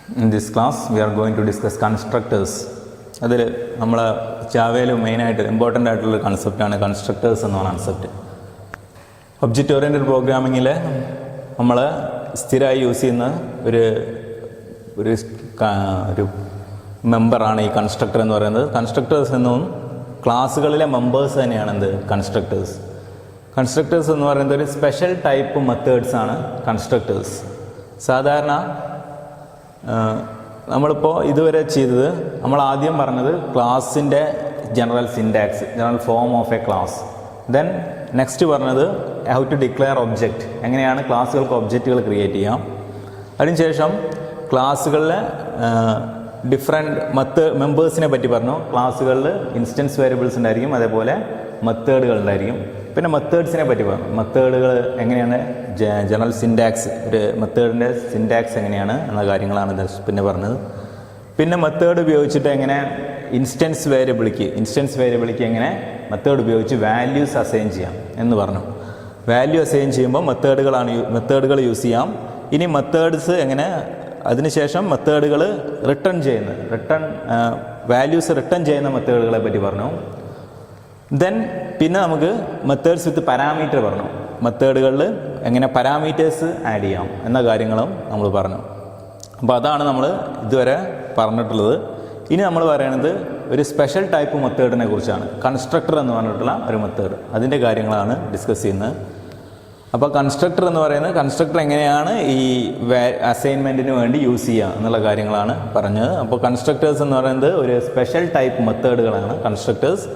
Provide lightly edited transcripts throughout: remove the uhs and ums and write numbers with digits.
In this class, we are going to discuss constructors. അതിൽ നമ്മൾ ജാവയിൽ മെയിനായിട്ട് ഇമ്പോർട്ടൻ്റ് ആയിട്ടുള്ള കൺസെപ്റ്റാണ് കൺസ്ട്രക്ടേഴ്സ് എന്ന കൺസെപ്റ്റ്. ഒബ്ജക്റ്റ് ഓറിയൻറ്റഡ് പ്രോഗ്രാമിങ്ങിൽ നമ്മൾ സ്ഥിരമായി യൂസ് ചെയ്യുന്ന ഒരു മെമ്പറാണ് ഈ കൺസ്ട്രക്ടർ എന്ന് പറയുന്നത്. കൺസ്ട്രക്ടേഴ്സ് എന്നും ക്ലാസ്സുകളിലെ മെമ്പേഴ്സ് തന്നെയാണ് എന്ത് കൺസ്ട്രക്ടേഴ്സ്. കൺസ്ട്രക്ടേഴ്സ് എന്ന് പറയുന്നത് ഒരു സ്പെഷ്യൽ ടൈപ്പ് മെത്തേഡ്സ് ആണ് കൺസ്ട്രക്ടേഴ്സ്. സാധാരണ നമ്മളിപ്പോൾ ഇതുവരെ ചെയ്തത്, നമ്മൾ ആദ്യം പറഞ്ഞത് ക്ലാസിൻ്റെ general syntax, general form of a class. Then next പറഞ്ഞത് ഹൗ ടു ഡിക്ലെയർ ഒബ്ജക്റ്റ്, എങ്ങനെയാണ് ക്ലാസ്സുകൾക്ക് ഒബ്ജക്റ്റുകൾ ക്രിയേറ്റ് ചെയ്യാം. അതിനുശേഷം ക്ലാസ്സുകളിലെ ഡിഫറെൻറ്റ് മെമ്പേഴ്സിനെ പറ്റി പറഞ്ഞു. ക്ലാസ്സുകളിൽ ഇൻസ്റ്റൻസ് വേരിയബിൾസ് ഉണ്ടായിരിക്കും, അതേപോലെ മെത്തേഡുകൾ ഉണ്ടായിരിക്കും. പിന്നെ മെത്തേഡ്സിനെ പറ്റി പറഞ്ഞു. മെത്തേഡുകൾ എങ്ങനെയാണ്, ജനറൽ സിൻറ്റാക്സ്, ഒരു മെത്തേഡിൻ്റെ സിൻറ്റാക്സ് എങ്ങനെയാണ് എന്ന കാര്യങ്ങളാണ് പിന്നെ പറഞ്ഞത്. പിന്നെ മെത്തേഡ് ഉപയോഗിച്ചിട്ട് എങ്ങനെ ഇൻസ്റ്റൻസ് വേരിയബിളിക്ക് എങ്ങനെ മെത്തേഡ് ഉപയോഗിച്ച് വാല്യൂസ് അസൈൻ ചെയ്യാം എന്ന് പറഞ്ഞു. വാല്യൂ അസൈൻ ചെയ്യുമ്പോൾ മെത്തേഡുകൾ യൂസ് ചെയ്യാം. ഇനി മെത്തേഡ്സ് എങ്ങനെ, അതിനുശേഷം മെത്തേഡുകൾ വാല്യൂസ് റിട്ടേൺ ചെയ്യുന്ന മെത്തേഡുകളെ പറ്റി പറഞ്ഞു. ദെൻ പിന്നെ നമുക്ക് മെത്തേഡ്സ് വിത്ത് പാരാമീറ്റർ പറഞ്ഞു. മെത്തേഡുകളിൽ എങ്ങനെ പാരാമീറ്റേഴ്സ് ആഡ് ചെയ്യാം എന്ന കാര്യങ്ങളും നമ്മൾ പറഞ്ഞു. അപ്പോൾ അതാണ് നമ്മൾ ഇതുവരെ പറഞ്ഞിട്ടുള്ളത്. ഇനി നമ്മൾ പറയുന്നത് ഒരു സ്പെഷ്യൽ ടൈപ്പ് മെത്തേഡിനെ കുറിച്ചാണ്. കൺസ്ട്രക്ടർ എന്ന് പറഞ്ഞിട്ടുള്ള ഒരു മെത്തേഡ്, അതിൻ്റെ കാര്യങ്ങളാണ് ഡിസ്കസ് ചെയ്യുന്നത്. അപ്പോൾ കൺസ്ട്രക്ടർ എന്ന് പറയുന്നത്, കൺസ്ട്രക്ടർ എങ്ങനെയാണ് ഈ അസൈൻമെൻറ്റിന് വേണ്ടി യൂസ് ചെയ്യുക എന്നുള്ള കാര്യങ്ങളാണ് പറഞ്ഞത്. അപ്പോൾ കൺസ്ട്രക്ടേഴ്സ് എന്ന് പറയുന്നത് ഒരു സ്പെഷ്യൽ ടൈപ്പ് മെത്തേഡുകളാണ് constructors.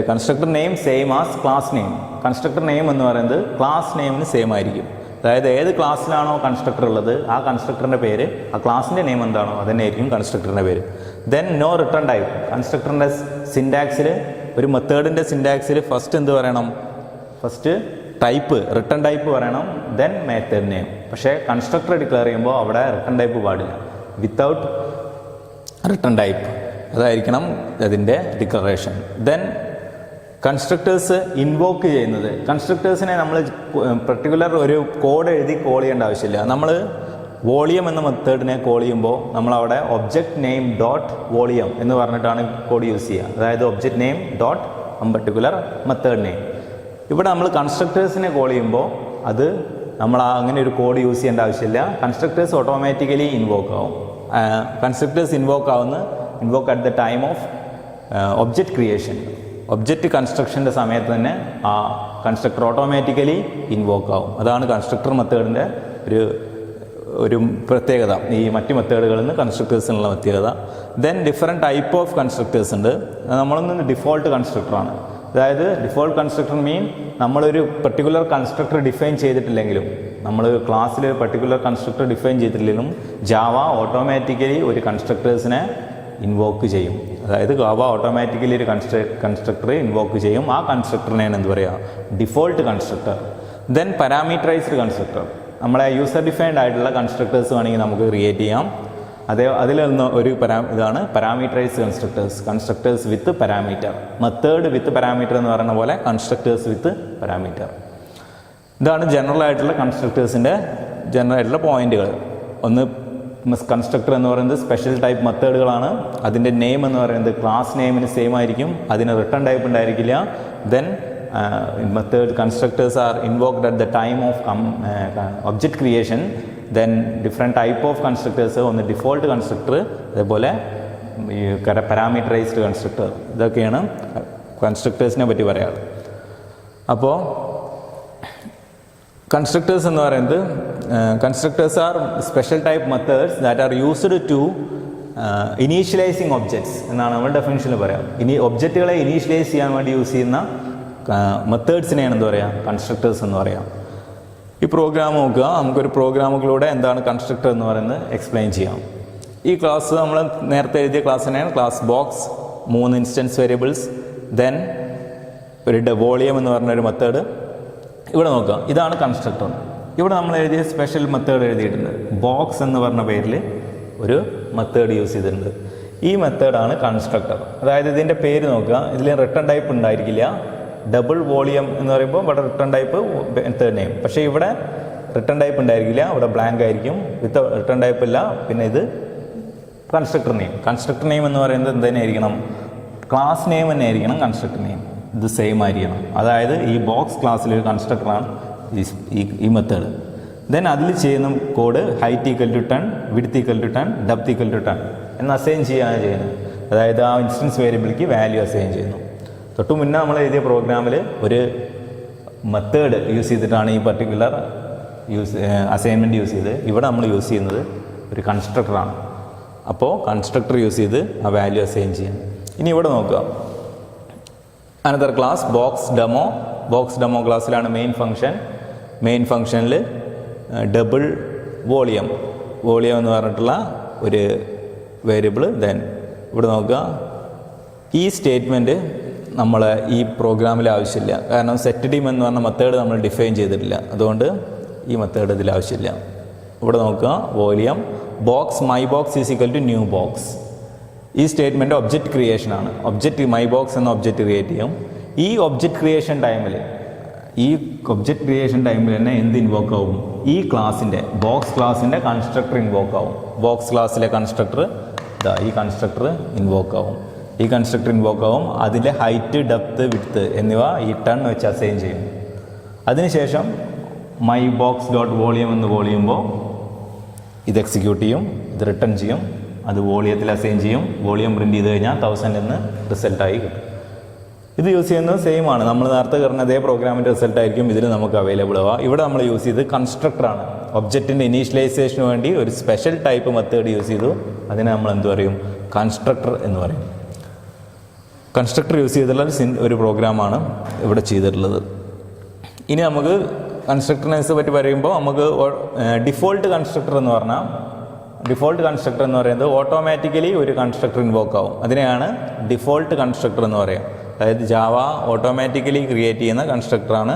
Constructor name same as class name. Constructor name എന്ന് പറയുന്നത് ക്ലാസ് നെയിമിന് സെയിം ആയിരിക്കും. അതായത് ഏത് ക്ലാസ്സിലാണോ കൺസ്ട്രക്ടർ ഉള്ളത്, ആ കൺസ്ട്രക്ടറിൻ്റെ പേര്, ആ ക്ലാസിൻ്റെ നെയിം എന്താണോ അതന്നെ ആയിരിക്കും കൺസ്ട്രക്ടറിൻ്റെ പേര്. Then no return type. കൺസ്ട്രക്ടറിൻ്റെ സിൻറ്റാക്സിൽ, ഒരു മെത്തേഡിൻ്റെ സിൻറ്റാക്സിൽ ഫസ്റ്റ് എന്ത് പറയണം, ഫസ്റ്റ് ടൈപ്പ്, റിട്ടേൺ ടൈപ്പ് പറയണം, ദെൻ മെത്തേഡ് നെയിം. പക്ഷേ കൺസ്ട്രക്ടർ ഡിക്ലെയർ ചെയ്യുമ്പോൾ അവിടെ റിട്ടേൺ ടൈപ്പ് പാടില്ല. വിത്തൗട്ട് റിട്ടേൺ ടൈപ്പ് അതായിരിക്കണം അതിൻ്റെ ഡിക്ലറേഷൻ. ദെൻ കൺസ്ട്രക്ടേഴ്സ് ഇൻവോക്ക് ചെയ്യുന്നത്, കൺസ്ട്രക്ടേഴ്സിനെ നമ്മൾ പെർട്ടിക്കുലർ ഒരു കോഡ് എഴുതി കോൾ ചെയ്യേണ്ട ആവശ്യമില്ല. നമ്മൾ വോളിയം എന്ന മെത്തേഡിനെ കോൾ ചെയ്യുമ്പോൾ നമ്മളവിടെ ഒബ്ജക്റ്റ് നെയിം ഡോട്ട് വോളിയം എന്ന് പറഞ്ഞിട്ടാണ് കോഡ് യൂസ് ചെയ്യുക. അതായത് object name dot particular method name. ഇവിടെ നമ്മൾ കൺസ്ട്രക്ടേഴ്സിനെ കോൾ ചെയ്യുമ്പോൾ അത് നമ്മൾ അങ്ങനെ ഒരു കോഡ് യൂസ് ചെയ്യേണ്ട ആവശ്യമില്ല. കൺസ്ട്രക്ടേഴ്സ് ഓട്ടോമാറ്റിക്കലി ഇൻവോക്ക് ആവും. Constructors invoke at the time of object creation. Object കൺസ്ട്രക്ഷൻ്റെ സമയത്ത് തന്നെ ആ കൺസ്ട്രക്ടർ ഓട്ടോമാറ്റിക്കലി ഇൻവോക്ക് ആവും. അതാണ് കൺസ്ട്രക്ടർ മെത്തേഡിൻ്റെ ഒരു പ്രത്യേകത, ഈ മറ്റ് മെത്തേഡുകളിൽ നിന്ന് കൺസ്ട്രക്ടേഴ്സിനുള്ള പ്രത്യേകത. Then different type of constructors ഉണ്ട്. നമ്മളൊന്ന് ഡിഫോൾട്ട് കൺസ്ട്രക്ടറാണ്. അതായത് ഡിഫോൾട്ട് കൺസ്ട്രക്ടർ മീൻ നമ്മളൊരു പെർട്ടിക്കുലർ കൺസ്ട്രക്ടർ ഡിഫൈൻ ചെയ്തിട്ടില്ലെങ്കിലും, നമ്മൾ ക്ലാസ്സിൽ പെർട്ടിക്കുലർ കൺസ്ട്രക്ടർ ഡിഫൈൻ ചെയ്തിട്ടില്ലെങ്കിലും ജാവ ഓട്ടോമാറ്റിക്കലി ഒരു കൺസ്ട്രക്ടേഴ്സിനെ ഇൻവോക്ക് ചെയ്യും. അതായത് ജാവ ഓട്ടോമാറ്റിക്കലി ഒരു കൺസ്ട്രക്ടർ ഇൻവോക്ക് ചെയ്യും. ആ കൺസ്ട്രക്ടറിനെയാണ് എന്ത് പറയുക, default constructor. Then parameterised constructor. നമ്മളെ യൂസർ ഡിഫൈൻഡ് ആയിട്ടുള്ള കൺസ്ട്രക്ടേഴ്സ് വേണമെങ്കിൽ നമുക്ക് ക്രിയേറ്റ് ചെയ്യാം. അതിലൊന്ന് ഒരു ഇതാണ് parameterised constructors with parameter. Method with parameter എന്ന് പറയുന്ന പോലെ കൺസ്ട്രക്ടേഴ്സ് വിത്ത് പാരാമീറ്റർ. ഇതാണ് ജനറൽ ആയിട്ടുള്ള കൺസ്ട്രക്ടേഴ്സിൻ്റെ ജനറൽ ആയിട്ടുള്ള പോയിന്റുകൾ. ഒന്ന്, കൺസ്ട്രക്ടർ എന്ന് പറയുന്നത് സ്പെഷ്യൽ ടൈപ്പ് മെത്തേഡുകളാണ്. അതിൻ്റെ നെയിം എന്ന് പറയുന്നത് ക്ലാസ് നെയിമിന് സെയിം ആയിരിക്കും, അതിന് റിട്ടേൺ ടൈപ്പ് ഉണ്ടായിരിക്കില്ല. Then method constructors are invoked at the time of object creation. Then different type of constructors, ഒന്ന് ഡിഫോൾട്ട് കൺസ്ട്രക്ടർ, അതേപോലെ ഈ പാരാമീറ്ററൈസ്ഡ് കൺസ്ട്രക്ടർ. ഇതൊക്കെയാണ് കൺസ്ട്രക്ടേഴ്സിനെ പറ്റി പറയാറ്. അപ്പോൾ കൺസ്ട്രക്ടേഴ്സ് എന്ന് പറയുന്നത്, constructors are special type methods that are used to initialising objects എന്നാണ് നമ്മൾ ഡെഫിനിഷനിൽ പറയാം. ഒബ്ജക്റ്റുകളെ ഇനീഷ്യലൈസ് ചെയ്യാൻ വേണ്ടി യൂസ് ചെയ്യുന്ന മെത്തേഡ്സിനെയാണ് എന്ത് പറയുക, കൺസ്ട്രക്ടേഴ്സ് എന്ന് പറയാം. ഈ പ്രോഗ്രാം നോക്കുക, നമുക്കൊരു പ്രോഗ്രാമുകളിലൂടെ എന്താണ് കൺസ്ട്രക്ടർ എന്ന് പറയുന്നത് എക്സ്പ്ലെയിൻ ചെയ്യാം. ഈ ക്ലാസ് നമ്മൾ നേരത്തെ എഴുതിയ ക്ലാസ് തന്നെയാണ്. Class box, 3 instance variables, then ഒരു വോളിയം എന്ന് പറഞ്ഞൊരു മെത്തേഡ്. ഇവിടെ നോക്കുക, ഇതാണ് കൺസ്ട്രക്ടർ. ഇവിടെ നമ്മൾ എഴുതിയ സ്പെഷ്യൽ മെത്തേഡ് എഴുതിയിട്ടുണ്ട്. ബോക്സ് എന്ന് പറഞ്ഞ പേരിൽ ഒരു മെത്തേഡ് യൂസ് ചെയ്തിട്ടുണ്ട്. ഈ മെത്തേഡാണ് കൺസ്ട്രക്ടർ. അതായത് ഇതിൻ്റെ പേര് നോക്കുക, ഇതിൽ റിട്ടേൺ ടൈപ്പ് ഉണ്ടായിരിക്കില്ല. ഡബിൾ വോളിയം എന്ന് പറയുമ്പോൾ ഇവിടെ റിട്ടേൺ ടൈപ്പ് മെത്തേഡ് നെയിം. പക്ഷേ ഇവിടെ റിട്ടേൺ ടൈപ്പ് ഉണ്ടായിരിക്കില്ല, ഇവിടെ ബ്ലാങ്ക് ആയിരിക്കും. വിത്ത് റിട്ടേൺ ടൈപ്പ് ഇല്ല. പിന്നെ ഇത് കൺസ്ട്രക്ടർ നെയിം എന്ന് പറയുന്നത് എന്ത് തന്നെ ആയിരിക്കണം? ക്ലാസ് നെയിം തന്നെ ആയിരിക്കണം കൺസ്ട്രക്ടർ നെയിം. ഇത് സെയിം ആയിരിക്കണം. അതായത് ഈ ബോക്സ് ക്ലാസ്സിലൊരു കൺസ്ട്രക്ടറാണ് ഈ മെത്തേഡ്. ദെൻ അതിൽ ചെയ്യുന്ന code height equal to 10, width equal to 10, depth equal to 10 എന്ന് അസൈൻ ചെയ്യുകയാണ് ചെയ്യുന്നത്. അതായത് ആ ഇൻസ്റ്റൻസ് വേരിയബിളിക്ക് വാല്യൂ അസൈൻ ചെയ്യുന്നു. തൊട്ട് മുന്നേ നമ്മൾ എഴുതിയ പ്രോഗ്രാമിൽ ഒരു മെത്തേഡ് യൂസ് ചെയ്തിട്ടാണ് ഈ പർട്ടിക്കുലർ അസൈൻമെൻറ്റ് യൂസ് ചെയ്ത്. ഇവിടെ നമ്മൾ യൂസ് ചെയ്യുന്നത് ഒരു കൺസ്ട്രക്ടറാണ്. അപ്പോൾ കൺസ്ട്രക്ടർ യൂസ് ചെയ്ത് ആ വാല്യൂ അസൈൻ ചെയ്യാം. ഇനി ഇവിടെ നോക്കുക, അനദർ ക്ലാസ് ബോക്സ് ഡെമോ ക്ലാസ്സിലാണ് മെയിൻ ഫംഗ്ഷനിൽ ഡബിൾ വോളിയം എന്ന് പറഞ്ഞിട്ടുള്ള ഒരു വേരിയബിൾ. ദെൻ ഇവിടെ നോക്കുക, ഈ സ്റ്റേറ്റ്മെൻറ്റ് നമ്മൾ ഈ പ്രോഗ്രാമിൽ ആവശ്യമില്ല. കാരണം സെറ്റ് ഡിം എന്ന് പറഞ്ഞ മെത്തേഡ് നമ്മൾ ഡിഫൈൻ ചെയ്തിട്ടില്ല. അതുകൊണ്ട് ഈ മെത്തേഡ് ഇതിൽ ആവശ്യമില്ല. ഇവിടെ നോക്കുക, volume box my box is equal to new box. ഈ സ്റ്റേറ്റ്മെൻറ്റ് ഒബ്ജക്റ്റ് ക്രിയേഷൻ ആണ്. ഒബ്ജക്റ്റ് മൈ ബോക്സ് എന്ന ഒബ്ജക്റ്റ് ക്രിയേറ്റ് ചെയ്യും. ഈ ഒബ്ജക്റ്റ് ക്രിയേഷൻ ടൈമിൽ തന്നെ എന്ത് ഇൻവോക്ക് ആവും? ഈ ക്ലാസ്സിൻ്റെ ബോക്സ് ക്ലാസ്സിൻ്റെ കൺസ്ട്രക്ടർ ഇൻവോക്ക് ആവും. ബോക്സ് ക്ലാസ്സിലെ കൺസ്ട്രക്ടർ ഈ കൺസ്ട്രക്ടർ ഇൻവോക്ക് ആവും. അതിൻ്റെ ഹൈറ്റ്, ഡെപ്ത്, വിഡ്ത്ത് എന്നിവ ഈ 10 വെച്ച് അസൈൻ ചെയ്യും. അതിനുശേഷം മൈ ബോക്സ് ഡോട്ട് വോളിയം എന്ന് കോൾ ചെയ്യുമ്പോൾ ഇത് എക്സിക്യൂട്ട് ചെയ്യും, ഇത് റിട്ടേൺ ചെയ്യും, അത് വോളിയത്തിൽ അസൈൻ ചെയ്യും. വോളിയം പ്രിൻറ്റ് ചെയ്ത് കഴിഞ്ഞാൽ 1000 എന്ന് റിസൾട്ടായി കിട്ടും. ഇത് യൂസ് ചെയ്യുന്നത് സെയിം ആണ്. നമ്മൾ നേരത്തെ പറഞ്ഞ അതേ പ്രോഗ്രാമിൻ്റെ റിസൾട്ട് ആയിരിക്കും ഇതിൽ നമുക്ക് അവൈലബിൾ ആവുക. ഇവിടെ നമ്മൾ യൂസ് ചെയ്ത് കൺസ്ട്രക്ടറാണ്. ഒബ്ജക്റ്റിൻ്റെ ഇനീഷ്യലൈസേഷന് വേണ്ടി ഒരു സ്പെഷ്യൽ ടൈപ്പ് മെത്തേഡ് യൂസ് ചെയ്തു. അതിനെ നമ്മൾ എന്ത് പറയും? കൺസ്ട്രക്ടർ എന്ന് പറയും. കൺസ്ട്രക്ടർ യൂസ് ചെയ്തിട്ടുള്ള ഒരു പ്രോഗ്രാമാണ് ഇവിടെ ചെയ്തിട്ടുള്ളത്. ഇനി നമുക്ക് കൺസ്ട്രക്ടറിനെ പറ്റി പറയുമ്പോൾ നമുക്ക് ഡിഫോൾട്ട് കൺസ്ട്രക്ടർ എന്ന് പറയുന്നത് ഓട്ടോമാറ്റിക്കലി ഒരു കൺസ്ട്രക്ടർ ഇൻവോക്ക് ആവും. അതിനെയാണ് ഡിഫോൾട്ട് കൺസ്ട്രക്ടർ എന്ന് പറയുക. അതായത് ജാവ ഓട്ടോമാറ്റിക്കലി ക്രിയേറ്റ് ചെയ്യുന്ന കൺസ്ട്രക്ടറാണ്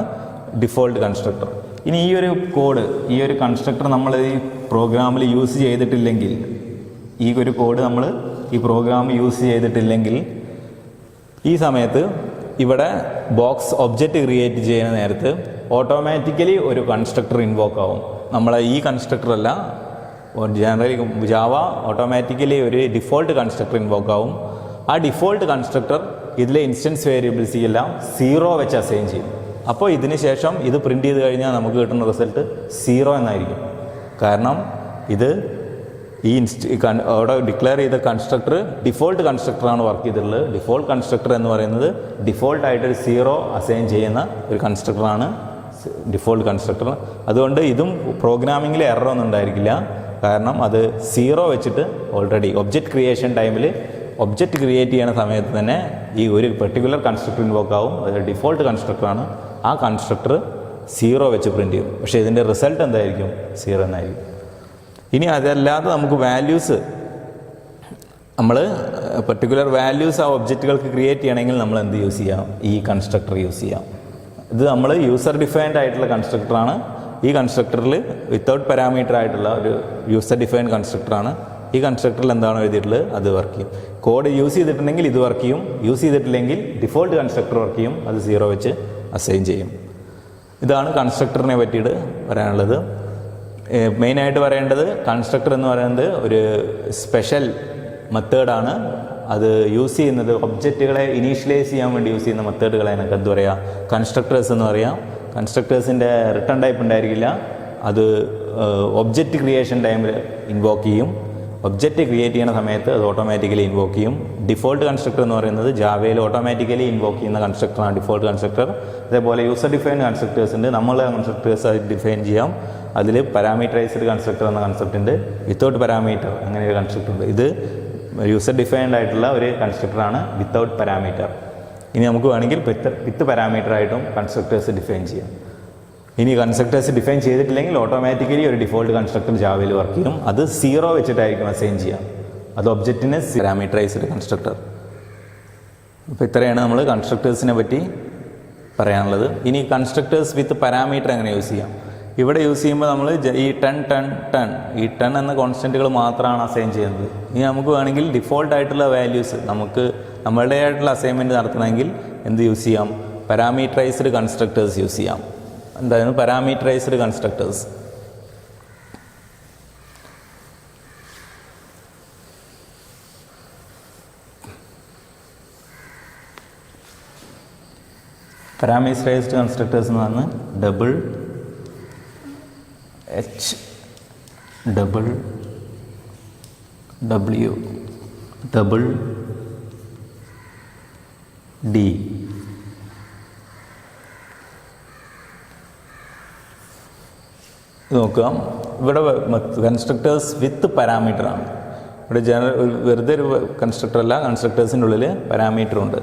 ഡിഫോൾട്ട് കൺസ്ട്രക്ടർ. ഇനി ഈ ഒരു കൺസ്ട്രക്ടർ നമ്മൾ ഈ പ്രോഗ്രാമിൽ യൂസ് ചെയ്തിട്ടില്ലെങ്കിൽ, ഈ ഒരു കോഡ് നമ്മൾ ഈ പ്രോഗ്രാം യൂസ് ചെയ്തിട്ടില്ലെങ്കിൽ ഈ സമയത്ത് ഇവിടെ ബോക്സ് ഒബ്ജക്റ്റ് ക്രിയേറ്റ് ചെയ്യുന്ന നേരത്ത് ഓട്ടോമാറ്റിക്കലി ഒരു കൺസ്ട്രക്ടർ ഇൻവോക്ക് ആവും. നമ്മളെ ഈ കൺസ്ട്രക്ടറല്ല, ജനറലി ജാവ ഓട്ടോമാറ്റിക്കലി ഒരു ഡിഫോൾട്ട് കൺസ്ട്രക്ടർ ഇൻവോക്ക് ആവും. ആ ഡിഫോൾട്ട് കൺസ്ട്രക്ടർ ഇതിലെ ഇൻസ്റ്റൻസ് വേരിയബിൾസ് എല്ലാം 0 വെച്ച് അസൈൻ ചെയ്യും. അപ്പോൾ ഇതിന് ശേഷം ഇത് പ്രിൻറ്റ് ചെയ്ത് കഴിഞ്ഞാൽ നമുക്ക് കിട്ടുന്ന റിസൾട്ട് 0 എന്നായിരിക്കും. കാരണം ഇത് അവിടെ ഡിക്ലെയർ ചെയ്ത കൺസ്ട്രക്ടർ ഡിഫോൾട്ട് കൺസ്ട്രക്ടറാണ് വർക്ക് ചെയ്തിട്ടുള്ളത്. ഡിഫോൾട്ട് കൺസ്ട്രക്ടർ എന്ന് പറയുന്നത് ഡിഫോൾട്ടായിട്ടൊരു 0 അസൈൻ ചെയ്യുന്ന ഒരു കൺസ്ട്രക്ടറാണ് ഡിഫോൾട്ട് കൺസ്ട്രക്ടർ. അതുകൊണ്ട് ഇതും പ്രോഗ്രാമിങ്ങിൽ എററൊന്നും ഉണ്ടായിരിക്കില്ല. കാരണം അത് 0 വെച്ചിട്ട് ഓൾറെഡി ഒബ്ജക്റ്റ് ക്രിയേഷൻ ടൈമിൽ ഒബ്ജക്റ്റ് ക്രിയേറ്റ് ചെയ്യുന്ന സമയത്ത് തന്നെ ഈ ഒരു പെർട്ടിക്കുലർ കൺസ്ട്രക്ടർ ഇൻവോക്ക് ആവും. അത് ഡിഫോൾട്ട് കൺസ്ട്രക്ടറാണ്. ആ കൺസ്ട്രക്ടർ 0 വെച്ച് പ്രിൻറ്റ് ചെയ്യും. പക്ഷേ ഇതിൻ്റെ റിസൾട്ട് എന്തായിരിക്കും? 0 എന്നായിരിക്കും. ഇനി അതല്ലാതെ നമുക്ക് പെർട്ടിക്കുലർ വാല്യൂസ് ആ ഒബ്ജക്റ്റുകൾക്ക് ക്രിയേറ്റ് ചെയ്യണമെങ്കിൽ നമ്മൾ എന്ത് യൂസ് ചെയ്യാം? ഈ കൺസ്ട്രക്ടർ യൂസ് ചെയ്യാം. ഇത് നമ്മൾ യൂസർ ഡിഫൈൻഡ് ആയിട്ടുള്ള കൺസ്ട്രക്ടറാണ്. ഈ കൺസ്ട്രക്ടറിൽ വിത്തൗട്ട് പാരാമീറ്റർ ആയിട്ടുള്ള ഒരു യൂസർ ഡിഫൈൻഡ് കൺസ്ട്രക്ടറാണ്. ഈ കൺസ്ട്രക്ടറിൽ എന്താണോ എഴുതിയിട്ടുള്ളത് അത് വർക്ക് ചെയ്യും. കോഡ് യൂസ് ചെയ്തിട്ടുണ്ടെങ്കിൽ ഇത് വർക്ക് ചെയ്യും, യൂസ് ചെയ്തിട്ടില്ലെങ്കിൽ ഡിഫോൾട്ട് കൺസ്ട്രക്ടർ വർക്ക് ചെയ്യും, അത് 0 വെച്ച് അസൈൻ ചെയ്യും. ഇതാണ് കൺസ്ട്രക്ടറിനെ പറ്റിയിട്ട് പറയാനുള്ളത്. മെയിനായിട്ട് പറയേണ്ടത് കൺസ്ട്രക്ടർ എന്ന് പറയുന്നത് ഒരു സ്പെഷ്യൽ മെത്തേഡാണ്. അത് യൂസ് ചെയ്യുന്നത് ഒബ്ജക്റ്റുകളെ ഇനീഷ്യലൈസ് ചെയ്യാൻ വേണ്ടി യൂസ് ചെയ്യുന്ന മെത്തേഡുകളെ എനിക്ക് എന്ത് പറയുക? കൺസ്ട്രക്ടേഴ്സ് എന്ന് പറയാം. കൺസ്ട്രക്ടേഴ്സിൻ്റെ റിട്ടേൺ ടൈപ്പ് ഉണ്ടായിരിക്കില്ല. അത് ഒബ്ജക്റ്റ് ക്രിയേഷൻ ടൈമിൽ ഇൻവോക്ക് ചെയ്യും. ഒബ്ജക്റ്റ് ക്രിയേറ്റ് ചെയ്യുന്ന സമയത്ത് അത് ഓട്ടോമാറ്റിക്കലി ഇൻവോക്ക് ചെയ്യും. ഡിഫോൾട്ട് കൺസ്ട്രക്ടർ എന്ന് പറയുന്നത് ജാവയിൽ ഓട്ടോമാറ്റിക്കലി ഇൻവോക്ക് ചെയ്യുന്ന കൺസ്ട്രക്ടറാണ് ഡിഫോൾട്ട് കൺസ്ട്രക്ടർ. അതേപോലെ യൂസർ ഡിഫൈൻഡ് കൺസ്ട്രക്ടേഴ്സ് ഉണ്ട്. നമ്മൾ കൺസ്ട്രക്ടേഴ്സ് ഡിഫൈൻ ചെയ്യാം. അതിൽ പാരാമീറ്ററൈസ്ഡ് കൺസ്ട്രക്ടർ എന്ന കൺസെപ്റ്റ് ഉണ്ട്, വിത്തൗട്ട് പാരാമീറ്റർ അങ്ങനെ ഒരു കൺസ്ട്രക്ടർ ഉണ്ട്. ഇത് യൂസർ ഡിഫൈൻഡ് ആയിട്ടുള്ള ഒരു കൺസ്ട്രക്ടറാണ് വിത്തൗട്ട് പാരാമീറ്റർ. ഇനി നമുക്ക് വേണമെങ്കിൽ വിത്ത് പാരാമീറ്റർ ആയിട്ടും കൺസ്ട്രക്ടേഴ്സ് ഡിഫൈൻ ചെയ്യാം. ഇനി കൺസ്ട്രക്ടേഴ്സ് ഡിഫൈൻ ചെയ്തിട്ടില്ലെങ്കിൽ ഓട്ടോമാറ്റിക്കലി ഒരു ഡിഫോൾട്ട് കൺസ്ട്രക്ടർ ജാവയിൽ വർക്ക് ചെയ്യും. അത് 0 വെച്ചിട്ടായിരിക്കും അസൈൻ ചെയ്യാം. അത് ഒബ്ജക്റ്റിന് പാരാമീറ്ററൈസ്ഡ് കൺസ്ട്രക്ടർ. അപ്പോൾ ഇത്രയാണ് നമ്മൾ കൺസ്ട്രക്ടേഴ്സിനെ പറ്റി പറയാനുള്ളത്. ഇനി കൺസ്ട്രക്ടേഴ്സ് വിത്ത് പാരാമീറ്റർ എങ്ങനെ യൂസ് ചെയ്യാം? ഇവിടെ യൂസ് ചെയ്യുമ്പോൾ നമ്മൾ ഈ 10 എന്ന കോൺസ്റ്റൻറ്റുകൾ മാത്രമാണ് അസൈൻ ചെയ്യുന്നത്. ഇനി നമുക്ക് വേണമെങ്കിൽ ഡിഫോൾട്ടായിട്ടുള്ള വാല്യൂസ് നമ്മളുടേതായിട്ടുള്ള അസൈൻമെൻറ്റ് നടത്തണമെങ്കിൽ എന്ത് യൂസ് ചെയ്യാം? പാരാമീറ്ററൈസ്ഡ് കൺസ്ട്രക്ടേഴ്സ് യൂസ് ചെയ്യാം. എന്തായാലും പാരാമീറ്ററൈസ്ഡ് കൺസ്ട്രക്ടേഴ്സ് പാരാമീറ്ററൈസ്ഡ് കൺസ്ട്രക്ടേഴ്സ് എന്ന് പറഞ്ഞാൽ double H double W double D. നോക്കുക, ഇവിടെ കൺസ്ട്രക്ടേഴ്സ് വിത്ത് പാരാമീറ്ററാണ്. ഇവിടെ വെറുതെ ഒരു കൺസ്ട്രക്ടർ അല്ല, കൺസ്ട്രക്ടേഴ്സിൻ്റെ ഉള്ളിൽ പാരാമീറ്ററുണ്ട്.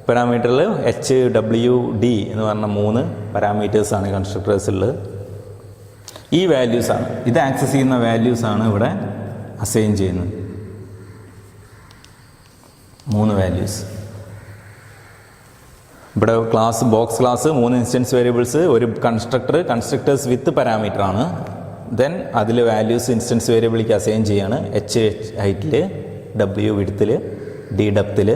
പാരാമീറ്ററിൽ എച്ച് ഡബ്ല്യു ഡി എന്ന് പറഞ്ഞ 3 പാരാമീറ്റേഴ്സാണ് കൺസ്ട്രക്ടേഴ്സുള്ളത്. ഈ വാല്യൂസാണ്, ഇത് ആക്സസ് ചെയ്യുന്ന വാല്യൂസാണ് ഇവിടെ അസൈൻ ചെയ്യുന്നത്. 3 വാല്യൂസ്. ഇവിടെ ബോക്സ് ക്ലാസ് 3 ഇൻസ്റ്റൻസ് വേരിയബിൾസ്, ഒരു കൺസ്ട്രക്ടേഴ്സ് വിത്ത് പാരാമീറ്റർ ആണ്. ദെൻ അതിൽ വാല്യൂസ് ഇൻസ്റ്റൻസ് വേരിയബിളിലേക്ക് അസൈൻ ചെയ്യാണ്. എച്ച് ഹൈറ്റിൽ, ഡബ്ല്യു വിഡ്ത്തിൽ, ഡി ഡെപ്തിൽ.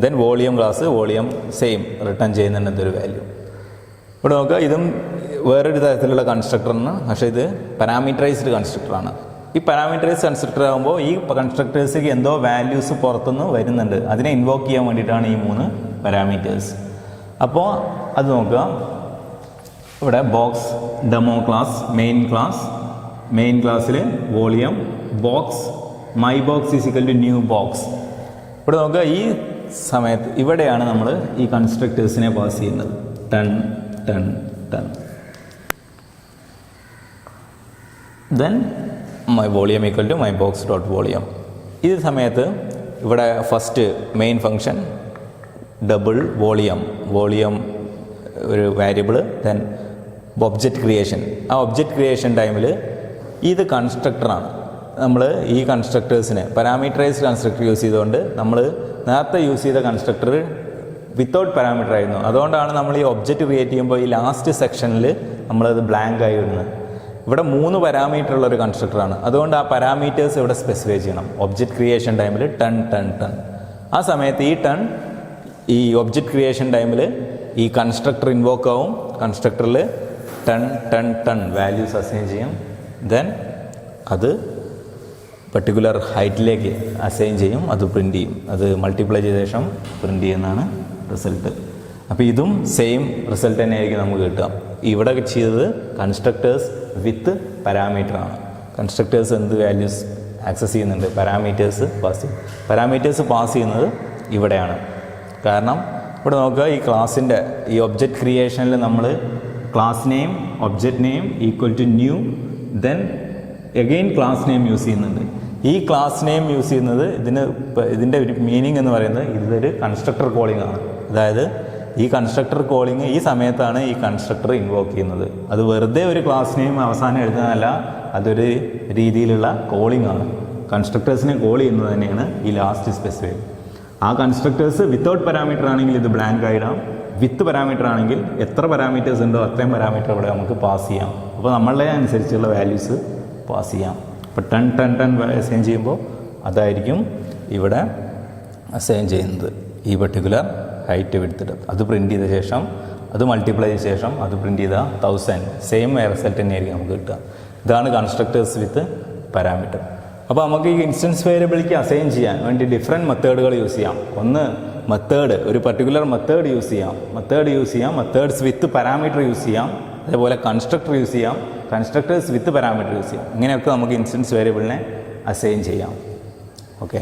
Then volume class volume same return ചെയ്യുന്നുണ്ട് എന്തൊരു വാല്യൂ. ഇവിടെ നോക്കുക, ഇതും വേറൊരു തരത്തിലുള്ള കൺസ്ട്രക്ടറാണ്, പക്ഷേ ഇത് പാരാമീറ്ററൈസ്ഡ് കൺസ്ട്രക്ടറാണ്. ഈ പാരാമീറ്ററൈസ്ഡ് കൺസ്ട്രക്ടർ ആകുമ്പോൾ ഈ കൺസ്ട്രക്ടേഴ്സിലേക്ക് എന്തോ വാല്യൂസ് പുറത്തുനിന്ന് വരുന്നുണ്ട്, അതിനെ ഇൻവോക്ക് ചെയ്യാൻ വേണ്ടിയിട്ടാണ് ഈ 3 പാരാമീറ്റേഴ്സ്. അപ്പോൾ അത് നോക്കുക, ഇവിടെ ബോക്സ് ഡെമോ ക്ലാസ്, മെയിൻ ക്ലാസ്സിൽ volume box, my box is equal to new box. ഇവിടെ നോക്കുക, ഈ സമയത്ത് ഇവിടെയാണ് നമ്മൾ ഈ കൺസ്ട്രക്ടേഴ്സിനെ പാസ് ചെയ്യുന്നത്. ടൺ ടൺ ടൺ. Then my volume equal to my box dot volume. ഈ സമയത്ത് ഇവിടെ first main function double volume ഒരു വേരിയബിൾ. Then object creation. ആ ഒബ്ജക്റ്റ് ക്രിയേഷൻ ടൈമിൽ ഇത് കൺസ്ട്രക്ടറാണ്. നമ്മൾ ഈ കൺസ്ട്രക്ടേഴ്സിനെ പാരാമീറ്ററൈസ്ഡ് കൺസ്ട്രക്ടർ യൂസ് ചെയ്തുകൊണ്ട്, നമ്മൾ നേരത്തെ യൂസ് ചെയ്ത കൺസ്ട്രക്ടർ വിത്തൗട്ട് പാരാമീറ്റർ ആയിരുന്നു. അതുകൊണ്ടാണ് നമ്മൾ ഈ ഒബ്ജക്റ്റ് ക്രിയേറ്റ് ചെയ്യുമ്പോൾ ഈ ലാസ്റ്റ് സെക്ഷനിൽ നമ്മളത് ബ്ലാങ്ക് ആയി ഇടുന്നത്. ഇവിടെ 3 പാരാമീറ്റർ ഉള്ളൊരു കൺസ്ട്രക്ടറാണ്. അതുകൊണ്ട് ആ പാരാമീറ്റേഴ്സ് ഇവിടെ സ്പെസിഫൈ ചെയ്യണം. ഒബ്ജക്റ്റ് ക്രിയേഷൻ ടൈമിൽ ടൺ ടൺ ടൺ. ആ സമയത്ത് ഈ ടൺ ഈ ഒബ്ജക്റ്റ് ക്രിയേഷൻ ടൈമിൽ ഈ കൺസ്ട്രക്ടർ ഇൻവോക്ക് ആവും. കൺസ്ട്രക്ടറിൽ ടൺ ടൺ ടൺ വാല്യൂസ് അസൈൻ ചെയ്യും. ദെൻ അത് പർട്ടിക്കുലർ ഹൈറ്റിലേക്ക് അസൈൻ ചെയ്യും, അത് പ്രിൻ്റ് ചെയ്യും. അത് മൾട്ടിപ്ലൈ ചെയ്ത ശേഷം പ്രിൻ്റ് ചെയ്യുന്നതാണ് റിസൾട്ട്. അപ്പോൾ ഇതും സെയിം റിസൾട്ട് തന്നെയായിരിക്കും നമുക്ക് കിട്ടുക. ഇവിടെ ചെയ്തത് കൺസ്ട്രക്ടേഴ്സ് വിത്ത് പാരാമീറ്ററാണ്. കൺസ്ട്രക്ടേഴ്സ് എന്ത് വാല്യൂസ് ആക്സസ് ചെയ്യുന്നുണ്ട്? പാരാമീറ്റേഴ്സ് പാസ് ചെയ്യും. പാരാമീറ്റേഴ്സ് പാസ് ചെയ്യുന്നത് ഇവിടെയാണ്. കാരണം ഇവിടെ നോക്കുക, ഈ ക്ലാസ്സിൻ്റെ ഈ ഒബ്ജക്റ്റ് ക്രിയേഷനിൽ നമ്മൾ class name, object name equal to new, then again class name use ചെയ്യുന്നുണ്ട്. ഈ ക്ലാസ് നെയിം യൂസ് ചെയ്യുന്നത് ഇതിൻ്റെ ഒരു മീനിങ് എന്ന് പറയുന്നത് ഇതൊരു കൺസ്ട്രക്ടർ കോളിംഗ് ആണ്. അതായത് ഈ കൺസ്ട്രക്ടർ കോളിംഗ് ഈ സമയത്താണ് ഈ കൺസ്ട്രക്ടർ ഇൻവോക്ക് ചെയ്യുന്നത്. അത് വെറുതെ ഒരു ക്ലാസ് നെയിം അവസാനം എഴുതുന്നതല്ല, അതൊരു രീതിയിലുള്ള കോളിംഗ് ആണ്. കൺസ്ട്രക്ടേഴ്സിനെ കോൾ ചെയ്യുന്നത് തന്നെയാണ് ഈ ലാസ്റ്റ് സ്പെസിഫൈ. ആ കൺസ്ട്രക്ടേഴ്സ് വിത്തൗട്ട് പാരാമീറ്റർ ആണെങ്കിൽ ഇത് ബ്ലാങ്ക് ആയിടാം. വിത്ത് പാരാമീറ്റർ ആണെങ്കിൽ എത്ര പാരാമീറ്റേഴ്സ് ഉണ്ടോ അത്രയും പാരാമീറ്റർ ഇവിടെ നമുക്ക് പാസ് ചെയ്യാം. അപ്പോൾ നമ്മളുടെ അനുസരിച്ചുള്ള വാല്യൂസ് പാസ് ചെയ്യാം. ഇപ്പോൾ ടൺ ടൺ ടൺ അസൈൻ ചെയ്യുമ്പോൾ അതായിരിക്കും ഇവിടെ അസൈൻ ചെയ്യുന്നത്. ഈ പർട്ടിക്കുലർ ഹൈറ്റ് എടുത്തിട്ട് അത് പ്രിൻ്റ് ചെയ്ത ശേഷം, അത് മൾട്ടിപ്ലൈ ചെയ്ത ശേഷം അത് പ്രിൻ്റ് ചെയ്താൽ 1000 സെയിം റിസൾട്ട് തന്നെയായിരിക്കും നമുക്ക് കിട്ടുക. ഇതാണ് കൺസ്ട്രക്ടേഴ്സ് വിത്ത് പാരാമീറ്റർ. അപ്പോൾ നമുക്ക് ഈ ഇൻസ്റ്റൻസ് വേരിയബിളിലേക്ക് അസൈൻ ചെയ്യാൻ വേണ്ടി ഡിഫറെൻറ്റ് മെത്തേഡുകൾ യൂസ് ചെയ്യാം. ഒന്ന് മെത്തേഡ്, ഒരു പർട്ടിക്കുലർ മെത്തേഡ് യൂസ് ചെയ്യാം. മെത്തേഡ്സ് വിത്ത് പാരാമീറ്റർ യൂസ് ചെയ്യാം. അതേപോലെ കൺസ്ട്രക്ടർ യൂസ് ചെയ്യാം. കൺസ്ട്രക്ടേഴ്സ് വിത്ത് പാരാമീറ്റർ യൂസ് ചെയ്യാം. ഇങ്ങനെയൊക്കെ നമുക്ക് ഇൻസ്റ്റൻസ് വേരിയബിളിനെ അസൈൻ ചെയ്യാം. ഓക്കെ.